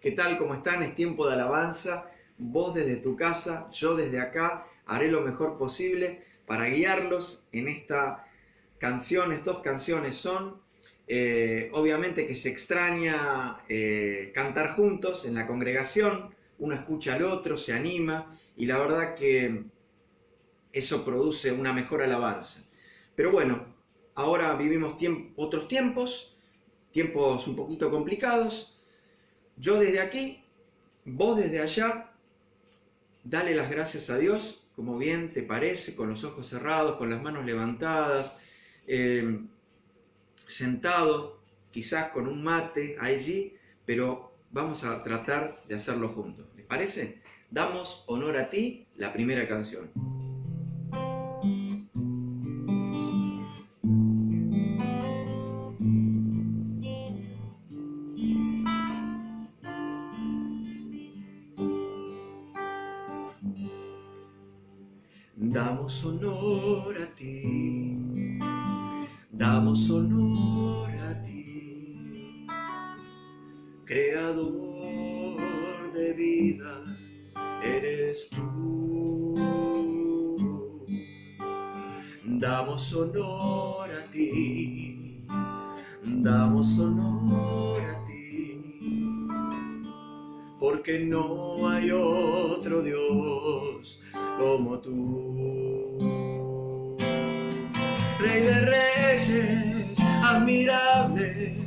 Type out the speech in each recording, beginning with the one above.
¿Qué tal? ¿Cómo están? Es tiempo de alabanza. Vos desde tu casa, yo desde acá, haré lo mejor posible para guiarlos en esta canción. Estas dos canciones son, obviamente que se extraña cantar juntos en la congregación. Uno escucha al otro, se anima y la verdad que eso produce una mejor alabanza. Pero bueno, ahora vivimos otros tiempos un poquito complicados. Yo desde aquí, vos desde allá, dale las gracias a Dios, como bien te parece, con los ojos cerrados, con las manos levantadas, sentado, quizás con un mate allí, pero vamos a tratar de hacerlo juntos. ¿Les parece? Damos honor a ti, la primera canción. Damos honor a ti, damos honor a ti, creador de vida, eres tú. Damos honor a ti, damos honor a ti, porque no hay otro Dios como tú. Rey de reyes, admirable,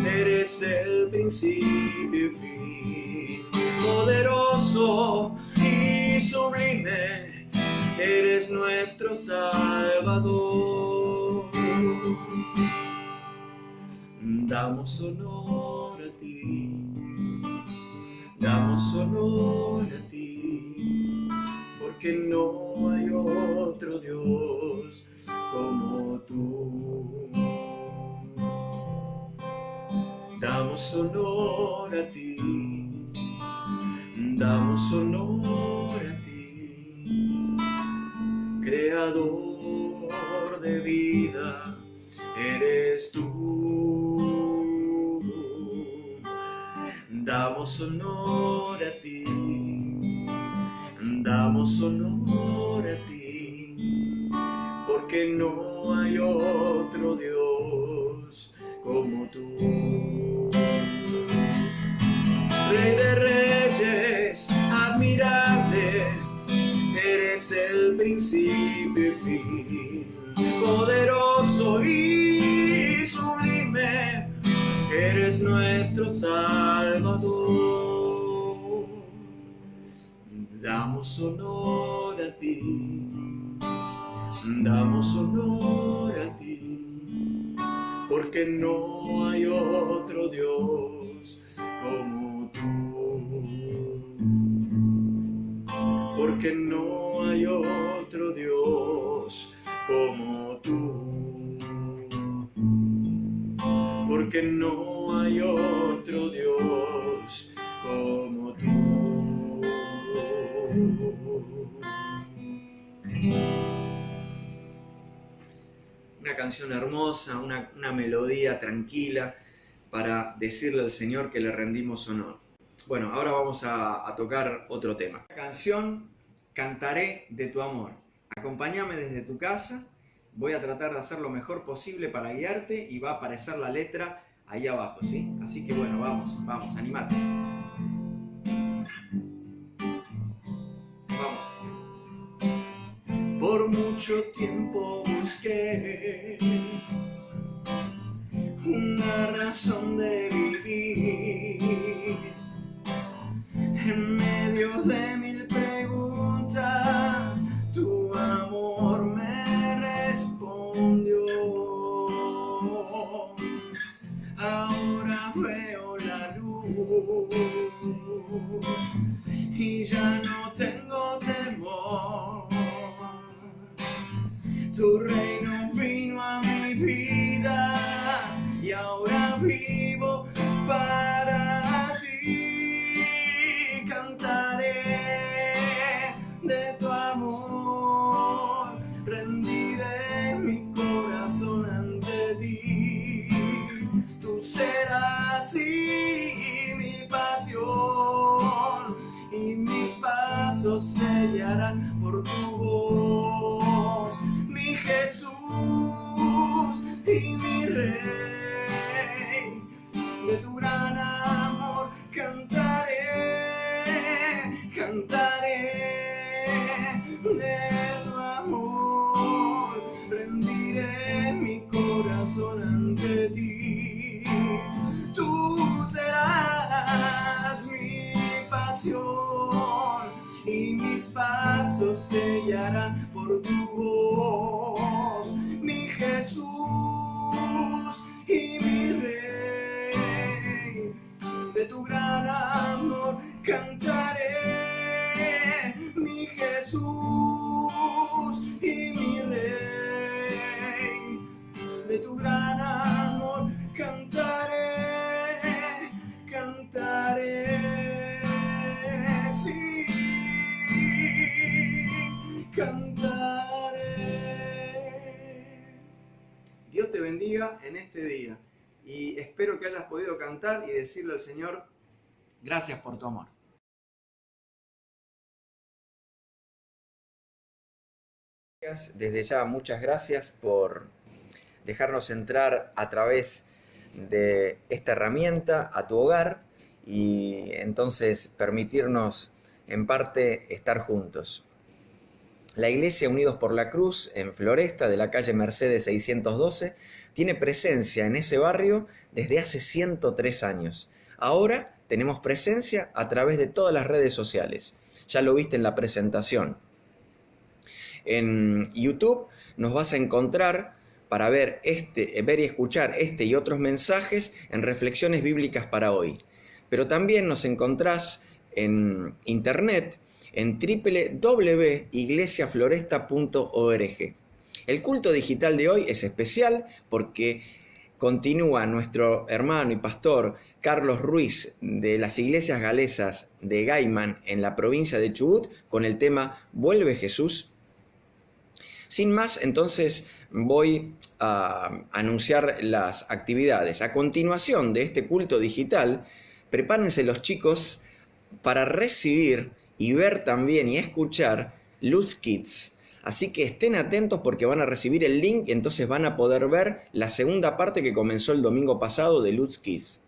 eres el principio y fin. Poderoso y sublime, eres nuestro Salvador. Damos honor a ti, damos honor a ti, porque no hay otro Dios como tú. Damos honor a ti, damos honor a ti, creador de vida, eres tú. Damos honor a ti, damos honor a ti, porque no hay otro Dios como tú. Rey de reyes, admirable, eres el principio y fin. Poderoso y sublime, eres nuestro Salvador. Damos honor a ti, damos honor a ti, porque no hay otro Dios como tú. Porque no hay otro Dios como tú. Porque no hay otro Dios como tú. Una canción hermosa, una melodía tranquila para decirle al Señor que le rendimos honor. Bueno, ahora vamos a tocar otro tema. La canción Cantaré de tu amor. Acompáñame desde tu casa. Voy a tratar de hacer lo mejor posible para guiarte y va a aparecer la letra ahí abajo, ¿sí? Así que bueno, vamos, animate. Vamos. Por mucho tiempo busqué una razón de vivir en medio de mil preguntas. Tu amor me respondió. Ahora veo la luz y ya no tengo temor. Tu reino vino a mi vida y ahora vivo sellarán por tu voz. Mi Jesús y mi Rey, de tu gran amor cantaré, cantaré de tu amor, rendiré mi corazón ante ti. Tú serás mi pasión y mis pasos sellarán por tu voz. Mi Jesús y mi Rey, de tu gran amor cantaré. Mi Jesús y mi Rey, de tu gran amor cantaré, cantaré, sí, cantaré. Dios te bendiga en este día y espero que hayas podido cantar y decirle al Señor, gracias por tu amor. Desde ya, muchas gracias por dejarnos entrar a través de esta herramienta a tu hogar y entonces permitirnos en parte estar juntos. La Iglesia Unidos por la Cruz en Floresta, de la calle Mercedes 612, tiene presencia en ese barrio desde hace 103 años. Ahora tenemos presencia a través de todas las redes sociales. Ya lo viste en la presentación. En YouTube nos vas a encontrar para ver y escuchar este y otros mensajes en reflexiones bíblicas para hoy. Pero también nos encontrás en internet en www.iglesiafloresta.org. El culto digital de hoy es especial porque continúa nuestro hermano y pastor Carlos Ruiz de las Iglesias Galesas de Gaiman en la provincia de Chubut con el tema ¿Vuelve Jesús? Sin más, entonces voy a anunciar las actividades. A continuación de este culto digital, prepárense los chicos para recibir y ver también y escuchar Luz Kids. Así que estén atentos porque van a recibir el link y entonces van a poder ver la segunda parte que comenzó el domingo pasado de Luz Kids.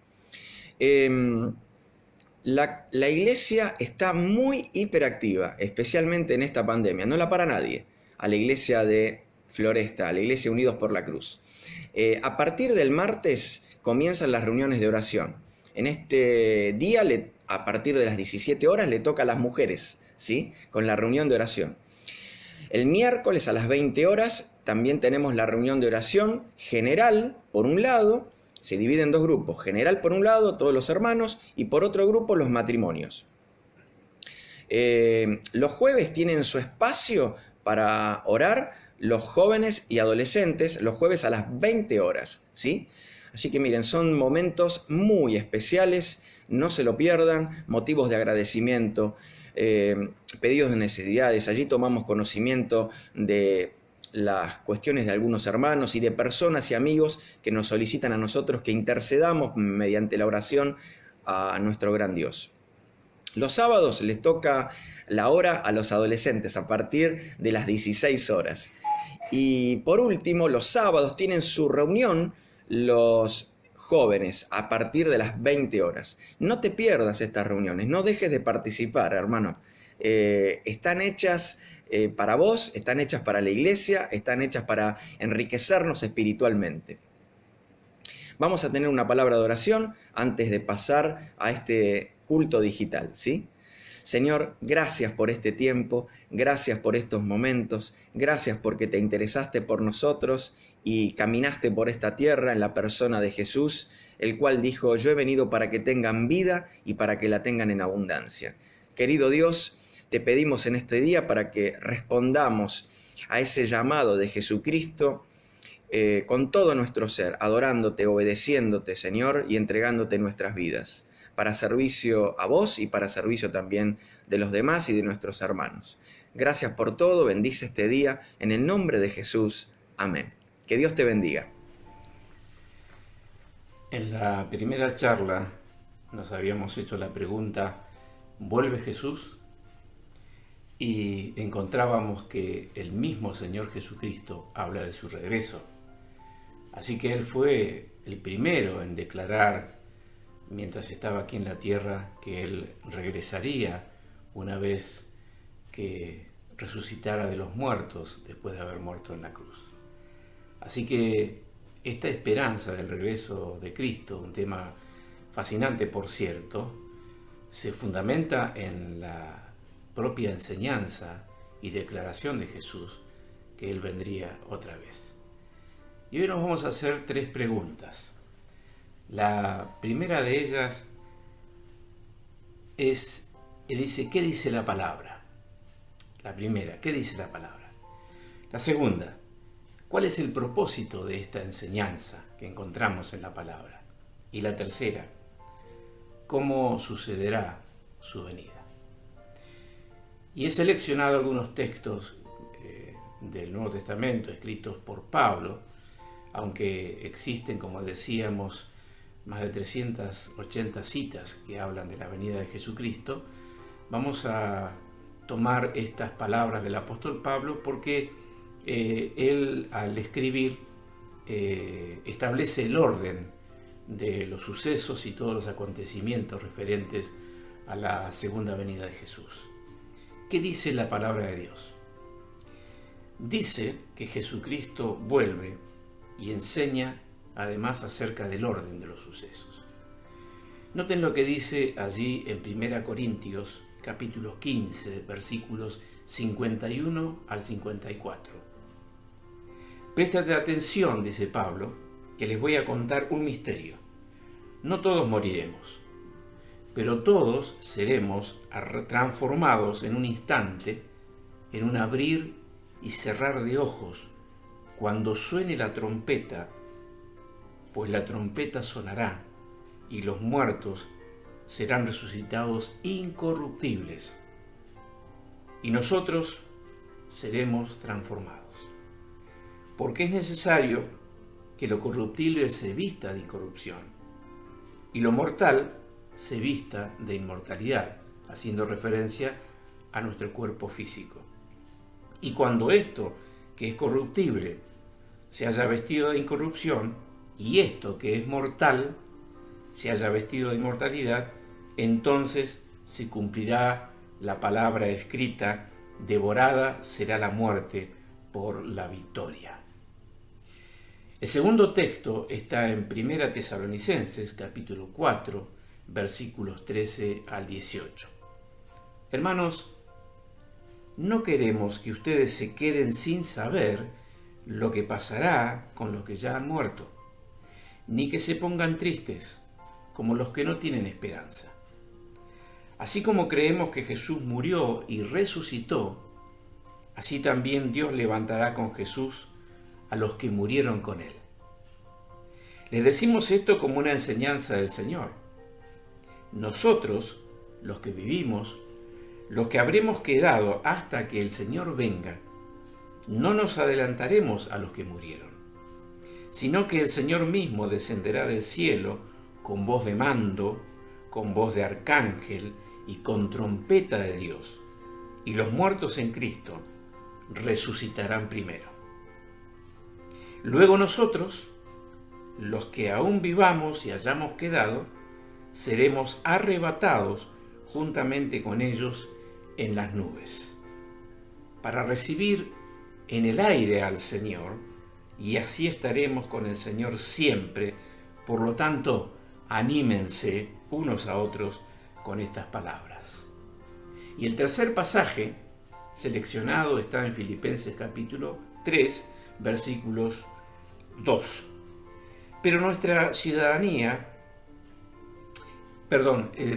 La iglesia está muy hiperactiva, especialmente en esta pandemia. No la para nadie. A la iglesia de Floresta, a la iglesia Unidos por la Cruz. A partir del martes comienzan las reuniones de oración. En este día, a partir de las 17 horas, le toca a las mujeres, ¿sí? Con la reunión de oración. El miércoles a las 20 horas también tenemos la reunión de oración general, por un lado, se divide en dos grupos. General por un lado, todos los hermanos, y por otro grupo, los matrimonios. Los jueves tienen su espacio para orar los jóvenes y adolescentes los jueves a las 20 horas, ¿sí? Así que miren, son momentos muy especiales, no se lo pierdan, motivos de agradecimiento, pedidos de necesidades. Allí tomamos conocimiento de las cuestiones de algunos hermanos y de personas y amigos que nos solicitan a nosotros que intercedamos mediante la oración a nuestro gran Dios. Los sábados les toca la hora a los adolescentes a partir de las 16 horas. Y por último, los sábados tienen su reunión los jóvenes a partir de las 20 horas. No te pierdas estas reuniones, no dejes de participar, hermano. Están hechas para vos, están hechas para la iglesia, están hechas para enriquecernos espiritualmente. Vamos a tener una palabra de oración antes de pasar a este culto digital, ¿sí? Señor, gracias por este tiempo, gracias por estos momentos, gracias porque te interesaste por nosotros y caminaste por esta tierra en la persona de Jesús, el cual dijo, yo he venido para que tengan vida y para que la tengan en abundancia. Querido Dios, te pedimos en este día para que respondamos a ese llamado de Jesucristo con todo nuestro ser, adorándote, obedeciéndote, Señor, y entregándote nuestras vidas, para servicio a vos y para servicio también de los demás y de nuestros hermanos. Gracias por todo, bendice este día, en el nombre de Jesús. Amén. Que Dios te bendiga. En la primera charla nos habíamos hecho la pregunta, ¿vuelve Jesús? y encontrábamos que el mismo Señor Jesucristo habla de su regreso. Así que Él fue el primero en declarar, mientras estaba aquí en la tierra, que Él regresaría una vez que resucitara de los muertos después de haber muerto en la cruz. Así que esta esperanza del regreso de Cristo, un tema fascinante por cierto, se fundamenta en la propia enseñanza y declaración de Jesús que Él vendría otra vez. Y hoy nos vamos a hacer 3 preguntas. La primera de ellas dice, ¿qué dice la palabra? La primera, ¿qué dice la palabra? La segunda, ¿cuál es el propósito de esta enseñanza que encontramos en la palabra? Y la tercera, ¿cómo sucederá su venida? Y he seleccionado algunos textos del Nuevo Testamento escritos por Pablo, aunque existen, como decíamos, más de 380 citas que hablan de la venida de Jesucristo. Vamos a tomar estas palabras del apóstol Pablo porque él, al escribir, establece el orden de los sucesos y todos los acontecimientos referentes a la segunda venida de Jesús. ¿Qué dice la palabra de Dios? Dice que Jesucristo vuelve y enseña además acerca del orden de los sucesos. Noten lo que dice allí en 1 Corintios capítulo 15, versículos 51 al 54. Préstate atención, dice Pablo, que les voy a contar un misterio. No todos moriremos, pero todos seremos transformados en un instante, en un abrir y cerrar de ojos, cuando suene la trompeta, pues la trompeta sonará y los muertos serán resucitados incorruptibles y nosotros seremos transformados. Porque es necesario que lo corruptible se vista de incorrupción y lo mortal se vista de inmortalidad, haciendo referencia a nuestro cuerpo físico. Y cuando esto, que es corruptible, se haya vestido de incorrupción, y esto, que es mortal, se haya vestido de inmortalidad, entonces se cumplirá la palabra escrita, devorada será la muerte por la victoria. El segundo texto está en 1 Tesalonicenses, capítulo 4, versículos 13 al 18. Hermanos, no queremos que ustedes se queden sin saber lo que pasará con los que ya han muerto, ni que se pongan tristes como los que no tienen esperanza. Así como creemos que Jesús murió y resucitó, así también Dios levantará con Jesús a los que murieron con Él. Les decimos esto como una enseñanza del Señor. Nosotros, los que vivimos, los que habremos quedado hasta que el Señor venga, no nos adelantaremos a los que murieron, sino que el Señor mismo descenderá del cielo con voz de mando, con voz de arcángel y con trompeta de Dios, y los muertos en Cristo resucitarán primero. Luego nosotros, los que aún vivamos y hayamos quedado, seremos arrebatados juntamente con ellos en las nubes, para recibir en el aire al Señor, y así estaremos con el Señor siempre. Por lo tanto, anímense unos a otros con estas palabras. Y el tercer pasaje seleccionado está en Filipenses capítulo 3, versículos 2. Pero nuestra ciudadanía,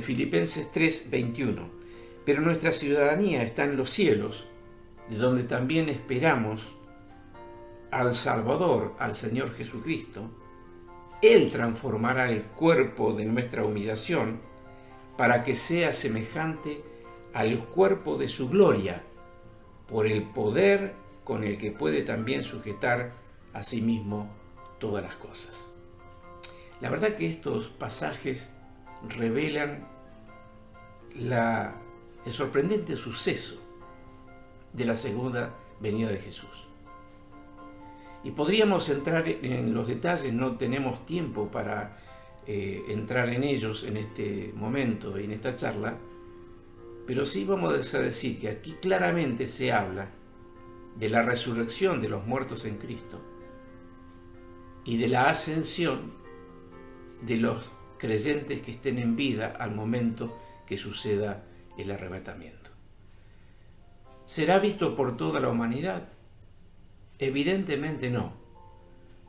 Filipenses 3, 21. Pero nuestra ciudadanía está en los cielos, de donde también esperamos al Salvador, al Señor Jesucristo. Él transformará el cuerpo de nuestra humillación para que sea semejante al cuerpo de su gloria, por el poder con el que puede también sujetar a sí mismo todas las cosas. La verdad que estos pasajes revelan el sorprendente suceso de la segunda venida de Jesús. Y podríamos entrar en los detalles, no tenemos tiempo para entrar en ellos en este momento y en esta charla, pero sí vamos a decir que aquí claramente se habla de la resurrección de los muertos en Cristo y de la ascensión de los creyentes que estén en vida al momento que suceda el arrebatamiento. ¿Será visto por toda la humanidad? Evidentemente no,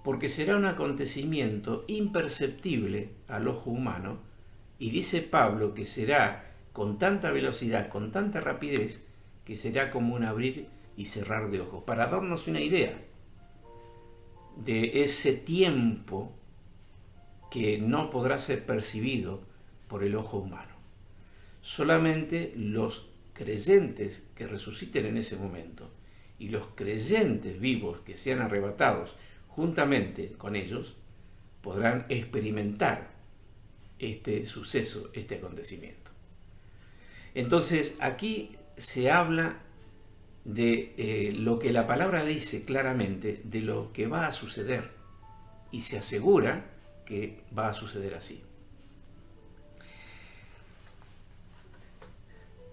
porque será un acontecimiento imperceptible al ojo humano, y dice Pablo que será con tanta velocidad, con tanta rapidez, que será como un abrir y cerrar de ojos. Para darnos una idea de ese tiempo que no podrá ser percibido por el ojo humano. Solamente los creyentes que resuciten en ese momento y los creyentes vivos que sean arrebatados juntamente con ellos podrán experimentar este suceso, este acontecimiento. Entonces aquí se habla de lo que la palabra dice claramente de lo que va a suceder y se asegura que va a suceder así.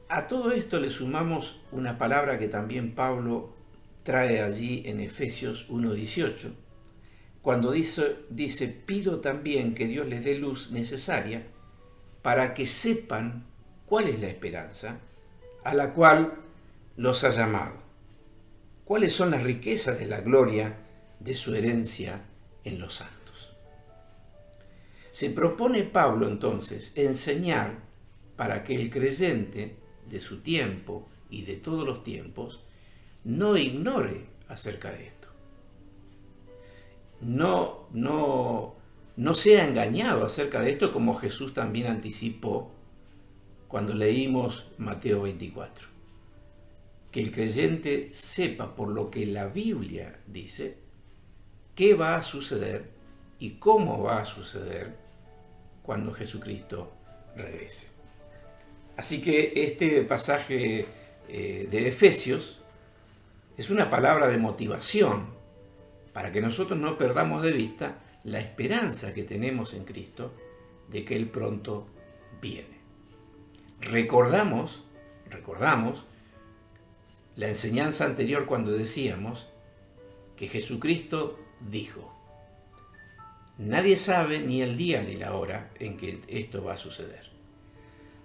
A todo esto le sumamos una palabra que también Pablo trae allí en Efesios 1:18, cuando dice, pido también que Dios les dé luz necesaria para que sepan cuál es la esperanza a la cual los ha llamado, cuáles son las riquezas de la gloria de su herencia en los santos. Se propone Pablo entonces enseñar para que el creyente de su tiempo y de todos los tiempos no ignore acerca de esto. No sea engañado acerca de esto, como Jesús también anticipó cuando leímos Mateo 24. Que el creyente sepa por lo que la Biblia dice qué va a suceder y cómo va a suceder cuando Jesucristo regrese. Así que este pasaje de Efesios es una palabra de motivación para que nosotros no perdamos de vista la esperanza que tenemos en Cristo de que Él pronto viene. Recordamos la enseñanza anterior cuando decíamos que Jesucristo dijo, nadie sabe ni el día ni la hora en que esto va a suceder.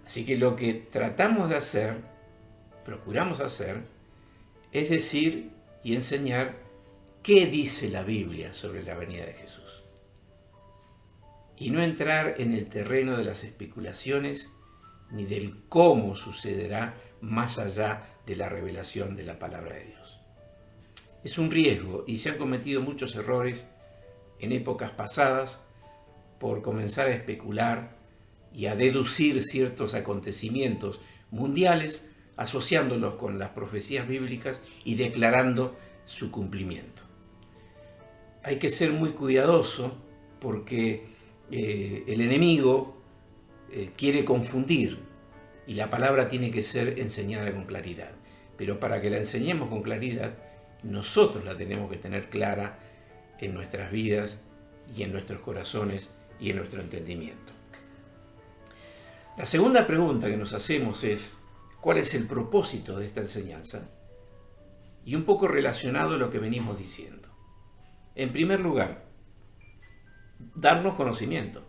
Así que lo que tratamos de hacer, procuramos hacer, es decir y enseñar qué dice la Biblia sobre la venida de Jesús. Y no entrar en el terreno de las especulaciones ni del cómo sucederá más allá de la revelación de la palabra de Dios. Es un riesgo y se han cometido muchos errores en épocas pasadas por comenzar a especular y a deducir ciertos acontecimientos mundiales, asociándolos con las profecías bíblicas y declarando su cumplimiento. Hay que ser muy cuidadoso porque el enemigo quiere confundir y la palabra tiene que ser enseñada con claridad. Pero para que la enseñemos con claridad, nosotros la tenemos que tener clara en nuestras vidas y en nuestros corazones y en nuestro entendimiento. La segunda pregunta que nos hacemos es, ¿cuál es el propósito de esta enseñanza? Y un poco relacionado a lo que venimos diciendo. En primer lugar, darnos conocimiento,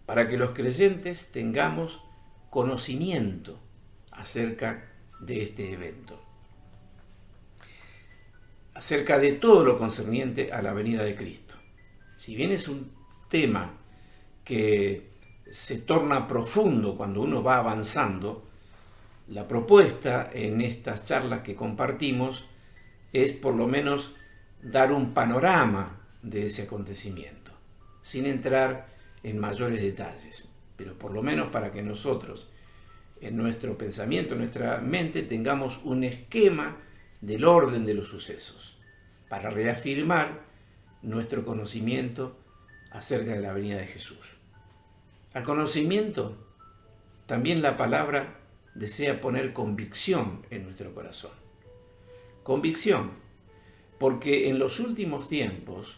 para que los creyentes tengamos conocimiento acerca de este evento, acerca de todo lo concerniente a la venida de Cristo. Si bien es un tema que se torna profundo cuando uno va avanzando, la propuesta en estas charlas que compartimos es por lo menos dar un panorama de ese acontecimiento, sin entrar en mayores detalles, pero por lo menos para que nosotros, en nuestro pensamiento, en nuestra mente, tengamos un esquema del orden de los sucesos, para reafirmar nuestro conocimiento acerca de la venida de Jesús. Al conocimiento, también la palabra desea poner convicción en nuestro corazón. Convicción, porque en los últimos tiempos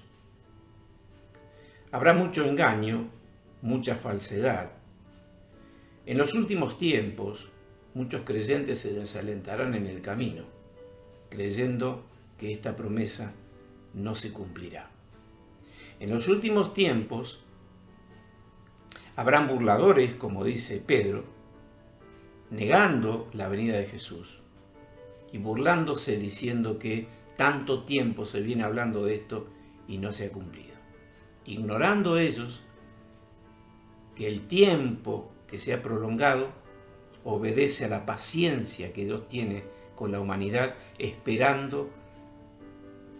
habrá mucho engaño, mucha falsedad. En los últimos tiempos, muchos creyentes se desalentarán en el camino, creyendo que esta promesa no se cumplirá. En los últimos tiempos, habrán burladores, como dice Pedro, negando la venida de Jesús y burlándose diciendo que tanto tiempo se viene hablando de esto y no se ha cumplido. Ignorando ellos que el tiempo que se ha prolongado obedece a la paciencia que Dios tiene con la humanidad, esperando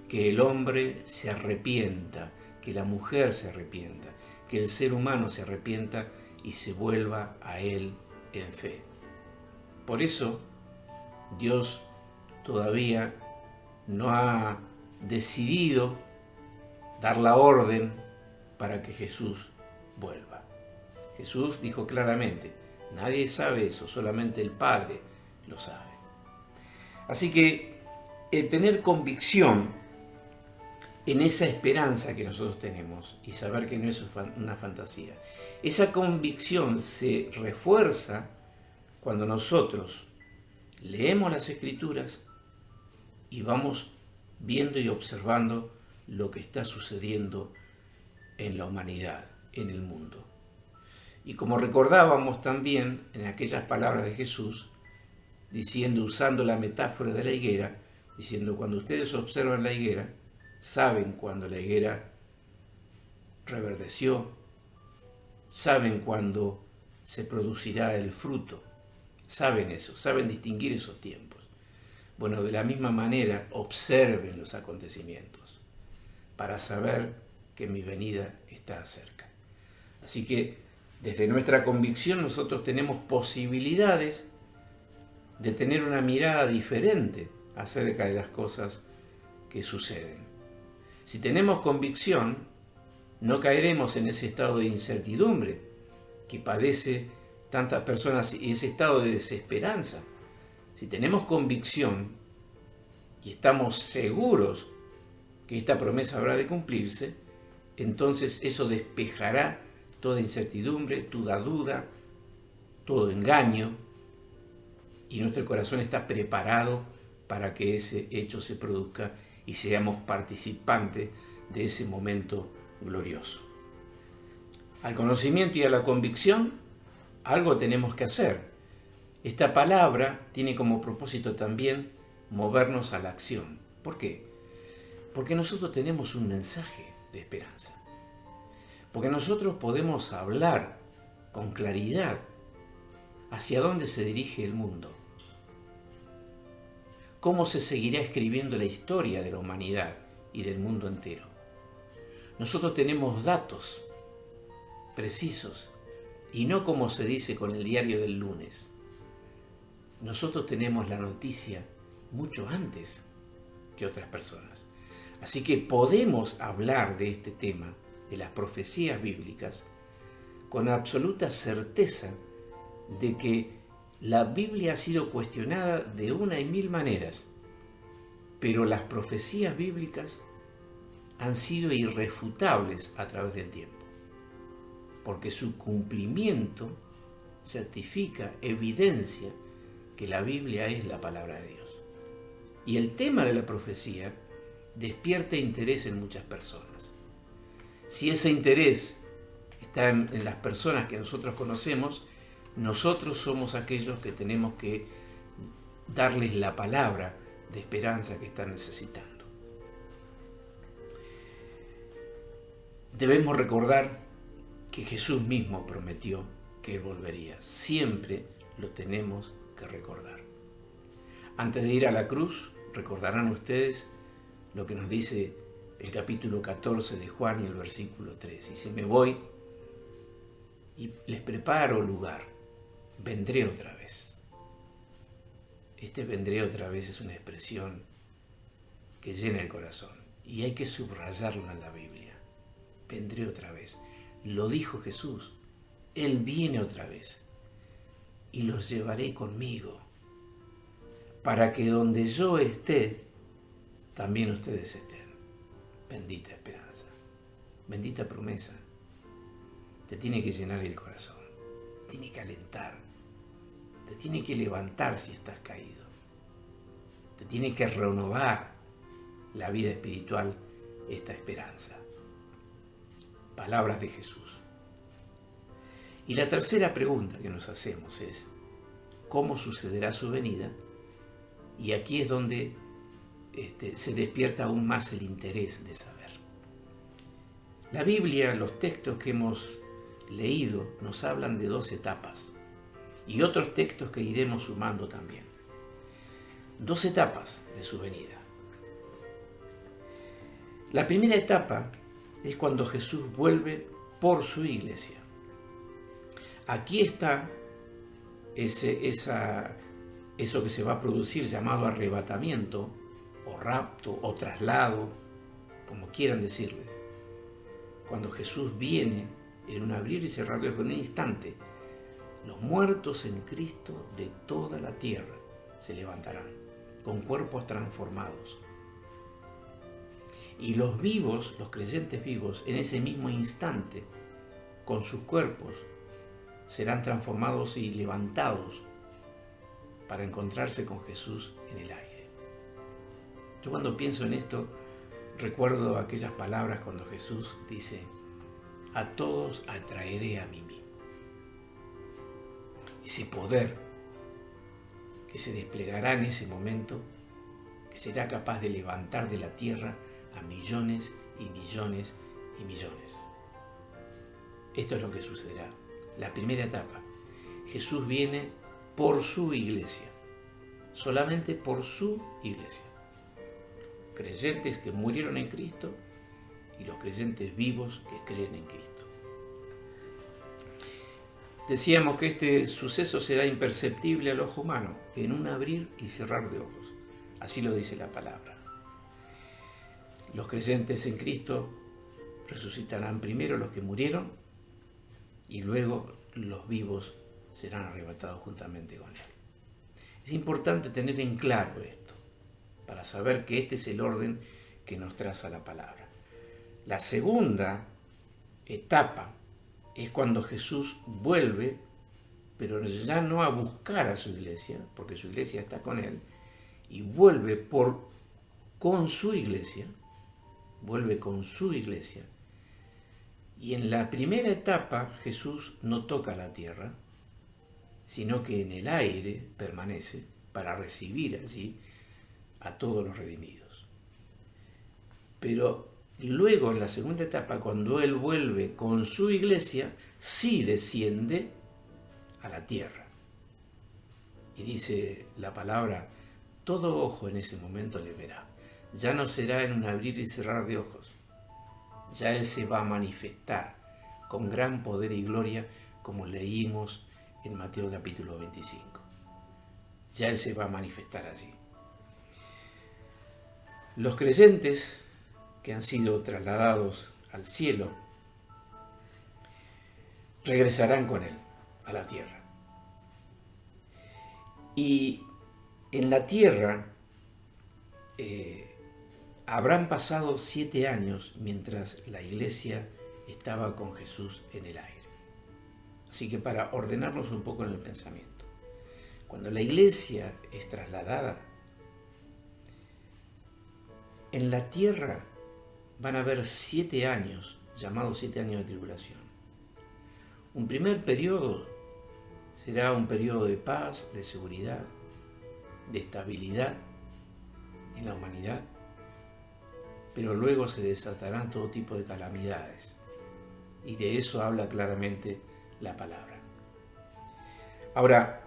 que el hombre se arrepienta, que la mujer se arrepienta, que el ser humano se arrepienta y se vuelva a Él en fe. Por eso Dios todavía no ha decidido dar la orden para que Jesús vuelva. Jesús dijo claramente, nadie sabe eso, solamente el Padre lo sabe. Así que el tener convicción en esa esperanza que nosotros tenemos y saber que no es una fantasía, esa convicción se refuerza cuando nosotros leemos las Escrituras y vamos viendo y observando lo que está sucediendo en la humanidad, en el mundo. Y como recordábamos también en aquellas palabras de Jesús, diciendo, usando la metáfora de la higuera, diciendo, cuando ustedes observan la higuera, saben cuando la higuera reverdeció, saben cuando se producirá el fruto, saben eso, saben distinguir esos tiempos. Bueno, de la misma manera, observen los acontecimientos para saber que mi venida está cerca. Así que desde nuestra convicción nosotros tenemos posibilidades de tener una mirada diferente acerca de las cosas que suceden. Si tenemos convicción, no caeremos en ese estado de incertidumbre que padece tantas personas y ese estado de desesperanza. Si tenemos convicción y estamos seguros que esta promesa habrá de cumplirse, entonces eso despejará toda incertidumbre, toda duda, todo engaño, y nuestro corazón está preparado para que ese hecho se produzca y seamos participantes de ese momento glorioso. Al conocimiento y a la convicción, algo tenemos que hacer. Esta palabra tiene como propósito también movernos a la acción. ¿Por qué? Porque nosotros tenemos un mensaje de esperanza. Porque nosotros podemos hablar con claridad hacia dónde se dirige el mundo. Cómo se seguirá escribiendo la historia de la humanidad y del mundo entero. Nosotros tenemos datos precisos y no como se dice con el diario del lunes. Nosotros tenemos la noticia mucho antes que otras personas. Así que podemos hablar de este tema, de las profecías bíblicas, con absoluta certeza de que la Biblia ha sido cuestionada de una y mil maneras, pero las profecías bíblicas han sido irrefutables a través del tiempo, porque su cumplimiento certifica, evidencia que la Biblia es la palabra de Dios. Y el tema de la profecía despierta interés en muchas personas. Si ese interés está en las personas que nosotros conocemos, nosotros somos aquellos que tenemos que darles la palabra de esperanza que están necesitando. Debemos recordar que Jesús mismo prometió que Él volvería. Siempre lo tenemos que recordar. Antes de ir a la cruz, recordarán ustedes lo que nos dice el capítulo 14 de Juan y el versículo 3. Dice, me voy y les preparo lugar. Vendré otra vez. Este vendré otra vez es una expresión que llena el corazón y hay que subrayarlo en la Biblia. Vendré otra vez. Lo dijo Jesús. Él viene otra vez y los llevaré conmigo para que donde yo esté, también ustedes estén. Bendita esperanza, bendita promesa. Te tiene que llenar el corazón, te tiene que alentar, te tiene que levantar si estás caído, te tiene que renovar la vida espiritual esta esperanza. Palabras de Jesús. Y la tercera pregunta que nos hacemos es, ¿cómo sucederá su venida? Y aquí es donde se despierta aún más el interés de saber. La Biblia, los textos que hemos leído, nos hablan de 2 etapas y otros textos que iremos sumando también. 2 etapas de su venida. La primera etapa es cuando Jesús vuelve por su iglesia. Aquí está eso que se va a producir llamado arrebatamiento, o rapto, o traslado, como quieran decirle. Cuando Jesús viene en un abrir y cerrar de ojos, en un instante, los muertos en Cristo de toda la tierra se levantarán, con cuerpos transformados. Y los vivos, los creyentes vivos, en ese mismo instante, con sus cuerpos, serán transformados y levantados para encontrarse con Jesús en el aire. Yo cuando pienso en esto, recuerdo aquellas palabras cuando Jesús dice, a todos atraeré a mí mismo. Ese poder que se desplegará en ese momento, que será capaz de levantar de la tierra a millones y millones y millones. Esto es lo que sucederá. La primera etapa. Jesús viene por su iglesia. Solamente por su iglesia. Creyentes que murieron en Cristo y los creyentes vivos que creen en Cristo. Decíamos que este suceso será imperceptible al ojo humano, en un abrir y cerrar de ojos. Así lo dice la palabra. Los creyentes en Cristo resucitarán primero los que murieron y luego los vivos serán arrebatados juntamente con Él. Es importante tener en claro esto, para saber que este es el orden que nos traza la palabra. La segunda etapa es cuando Jesús vuelve, pero ya no a buscar a su iglesia, porque su iglesia está con Él, y vuelve con su iglesia, y en la primera etapa Jesús no toca la tierra, sino que en el aire permanece para recibir allí a todos los redimidos. Pero luego en la segunda etapa, cuando Él vuelve con su iglesia, sí desciende a la tierra. Y dice la palabra, todo ojo en ese momento le verá. Ya no será en un abrir y cerrar de ojos. Ya Él se va a manifestar con gran poder y gloria, como leímos en Mateo capítulo 25. Ya Él se va a manifestar allí. Los creyentes que han sido trasladados al cielo regresarán con Él a la tierra. Y en la tierra habrán pasado 7 años mientras la iglesia estaba con Jesús en el aire. Así que para ordenarnos un poco en el pensamiento, cuando la iglesia es trasladada, en la tierra van a haber 7 años, llamados 7 años de tribulación. Un primer periodo será un periodo de paz, de seguridad, de estabilidad en la humanidad, pero luego se desatarán todo tipo de calamidades, y de eso habla claramente la palabra. Ahora,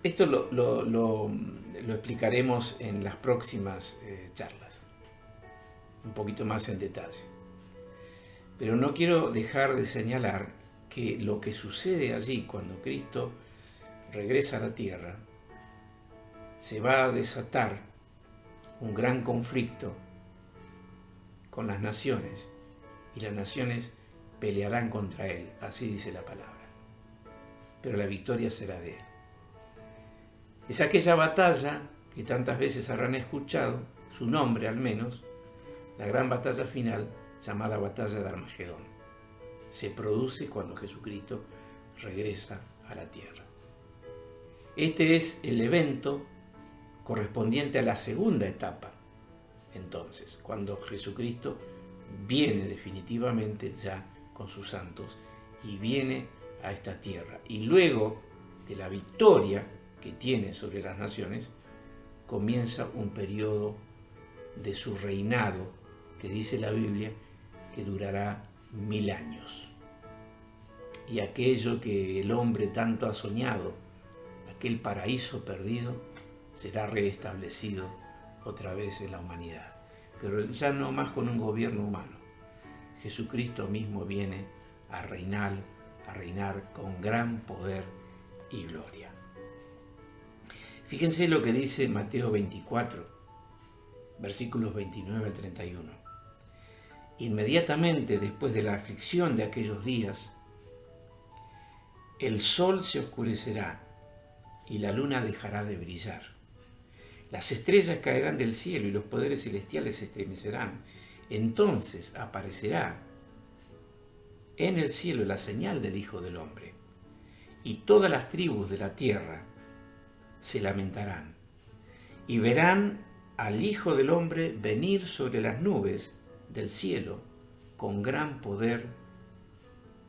esto lo explicaremos en las próximas charlas, un poquito más en detalle. Pero no quiero dejar de señalar que lo que sucede allí cuando Cristo regresa a la tierra, se va a desatar un gran conflicto con las naciones, y las naciones pelearán contra Él, así dice la palabra. Pero la victoria será de Él. Es aquella batalla que tantas veces habrán escuchado su nombre al menos, la gran batalla final llamada Batalla de Armagedón. Se produce cuando Jesucristo regresa a la tierra. Este es el evento correspondiente a la segunda etapa, entonces, cuando Jesucristo viene definitivamente ya con sus santos y viene a esta tierra. Y luego de la victoria que tiene sobre las naciones, comienza un periodo de su reinado que dice la Biblia que durará 1000 años. Y aquello que el hombre tanto ha soñado, aquel paraíso perdido, será reestablecido otra vez en la humanidad. Pero ya no más con un gobierno humano. Jesucristo mismo viene a reinar con gran poder y gloria. Fíjense lo que dice Mateo 24, versículos 29 al 31. Inmediatamente después de la aflicción de aquellos días, el sol se oscurecerá y la luna dejará de brillar. Las estrellas caerán del cielo y los poderes celestiales se estremecerán. Entonces aparecerá en el cielo la señal del Hijo del Hombre, y todas las tribus de la tierra se lamentarán, y verán al Hijo del Hombre venir sobre las nubes del cielo con gran poder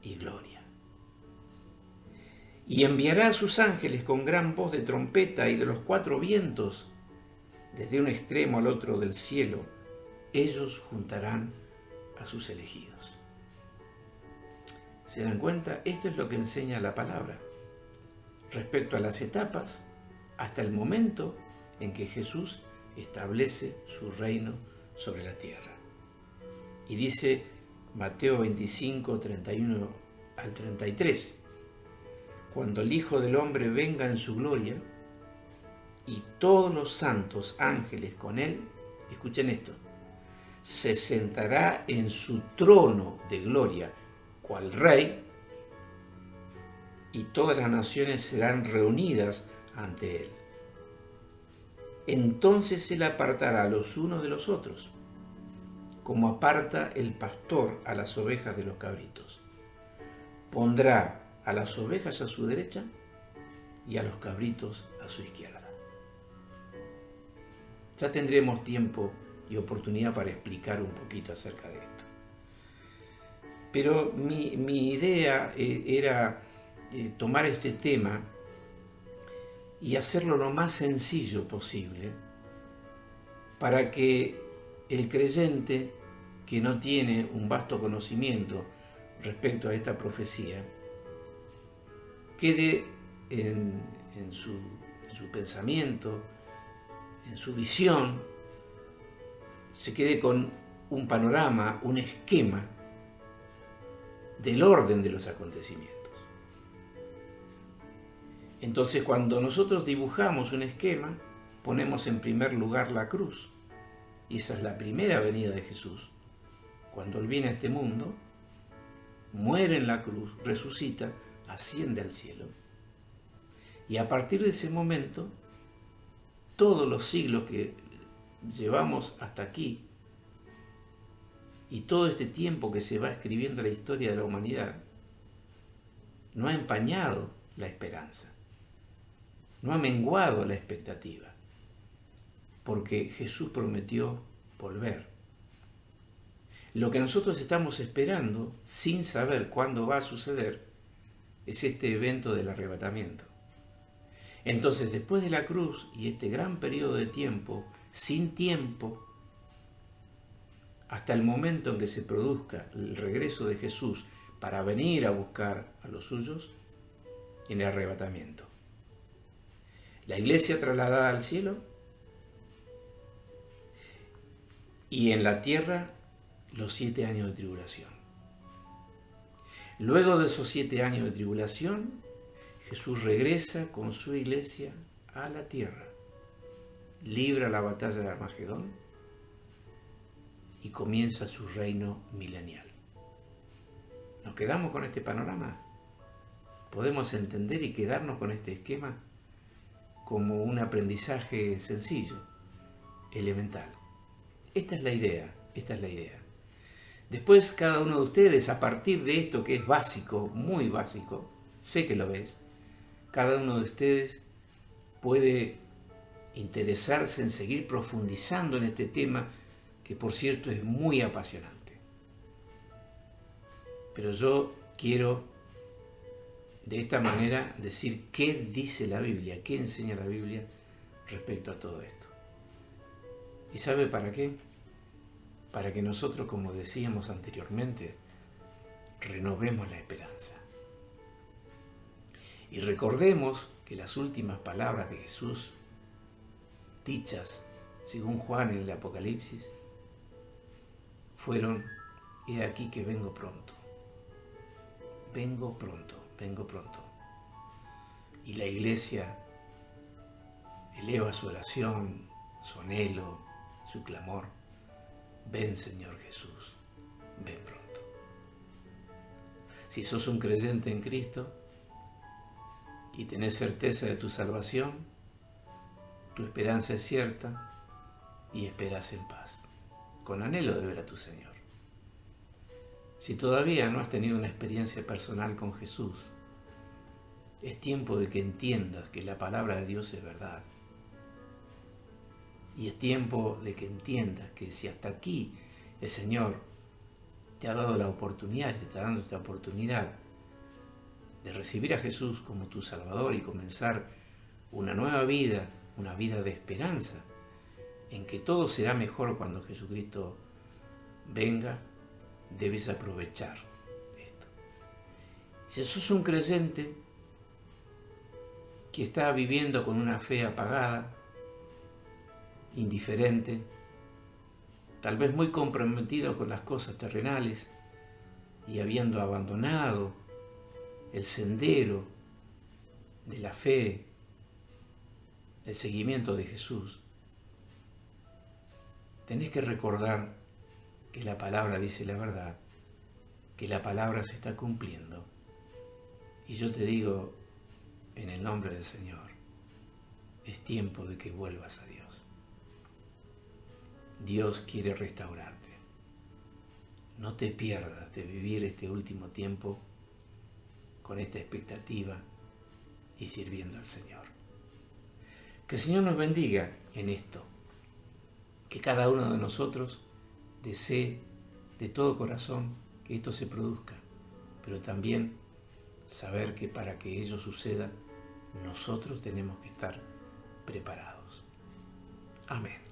y gloria. Y enviará a sus ángeles con gran voz de trompeta, y de los 4 vientos, desde un extremo al otro del cielo, ellos juntarán a sus elegidos. ¿Se dan cuenta? Esto es lo que enseña la palabra respecto a las etapas hasta el momento en que Jesús establece su reino sobre la tierra. Y dice Mateo 25, 31 al 33, cuando el Hijo del Hombre venga en su gloria y todos los santos ángeles con él, escuchen esto, se sentará en su trono de gloria cual rey, y todas las naciones serán reunidas ante él. Entonces él apartará a los unos de los otros, como aparta el pastor a las ovejas de los cabritos. Pondrá a las ovejas a su derecha y a los cabritos a su izquierda. Ya tendremos tiempo y oportunidad para explicar un poquito acerca de esto. Pero mi idea era tomar este tema y hacerlo lo más sencillo posible para que el creyente que no tiene un vasto conocimiento respecto a esta profecía quede en su pensamiento, en su visión, se quede con un panorama, un esquema del orden de los acontecimientos. Entonces, cuando nosotros dibujamos un esquema, ponemos en primer lugar la cruz. Y esa es la primera venida de Jesús. Cuando Él viene a este mundo, muere en la cruz, resucita, asciende al cielo. Y a partir de ese momento, todos los siglos que llevamos hasta aquí, y todo este tiempo que se va escribiendo la historia de la humanidad, no ha empañado la esperanza, no ha menguado la expectativa, porque Jesús prometió volver. Lo que nosotros estamos esperando, sin saber cuándo va a suceder, es este evento del arrebatamiento. Entonces, después de la cruz y este gran periodo de tiempo, sin tiempo, hasta el momento en que se produzca el regreso de Jesús para venir a buscar a los suyos, en el arrebatamiento. La iglesia trasladada al cielo y en la tierra los 7 años de tribulación. Luego de esos 7 años de tribulación, Jesús regresa con su iglesia a la tierra, libra la batalla de Armagedón y comienza su reino milenial. ¿Nos quedamos con este panorama? ¿Podemos entender y quedarnos con este esquema como un aprendizaje sencillo, elemental? Esta es la idea, esta es la idea. Después cada uno de ustedes, a partir de esto que es básico, muy básico, sé que lo es, cada uno de ustedes puede interesarse en seguir profundizando en este tema, que por cierto es muy apasionante. Pero yo quiero de esta manera decir qué dice la Biblia, qué enseña la Biblia respecto a todo esto. ¿Y sabe para qué? Para que nosotros, como decíamos anteriormente, renovemos la esperanza. Y recordemos que las últimas palabras de Jesús, dichas según Juan en el Apocalipsis, fueron: he aquí que vengo pronto. Vengo pronto, vengo pronto. Y la iglesia eleva su oración, su anhelo, su clamor: ven, Señor Jesús, ven pronto. Si sos un creyente en Cristo y tenés certeza de tu salvación, tu esperanza es cierta y esperás en paz, con anhelo de ver a tu Señor. Si todavía no has tenido una experiencia personal con Jesús, es tiempo de que entiendas que la palabra de Dios es verdad. Y es tiempo de que entiendas que si hasta aquí el Señor te ha dado la oportunidad, te está dando esta oportunidad de recibir a Jesús como tu Salvador y comenzar una nueva vida, una vida de esperanza, en que todo será mejor cuando Jesucristo venga, debes aprovechar esto. Si sos un creyente que está viviendo con una fe apagada, indiferente, tal vez muy comprometido con las cosas terrenales y habiendo abandonado el sendero de la fe, del seguimiento de Jesús, tenés que recordar que la palabra dice la verdad, que la palabra se está cumpliendo. Y yo te digo, en el nombre del Señor, es tiempo de que vuelvas a Dios. Dios quiere restaurarte. No te pierdas de vivir este último tiempo con esta expectativa y sirviendo al Señor. Que el Señor nos bendiga en esto. Que cada uno de nosotros desee de todo corazón que esto se produzca, pero también saber que para que ello suceda, nosotros tenemos que estar preparados. Amén.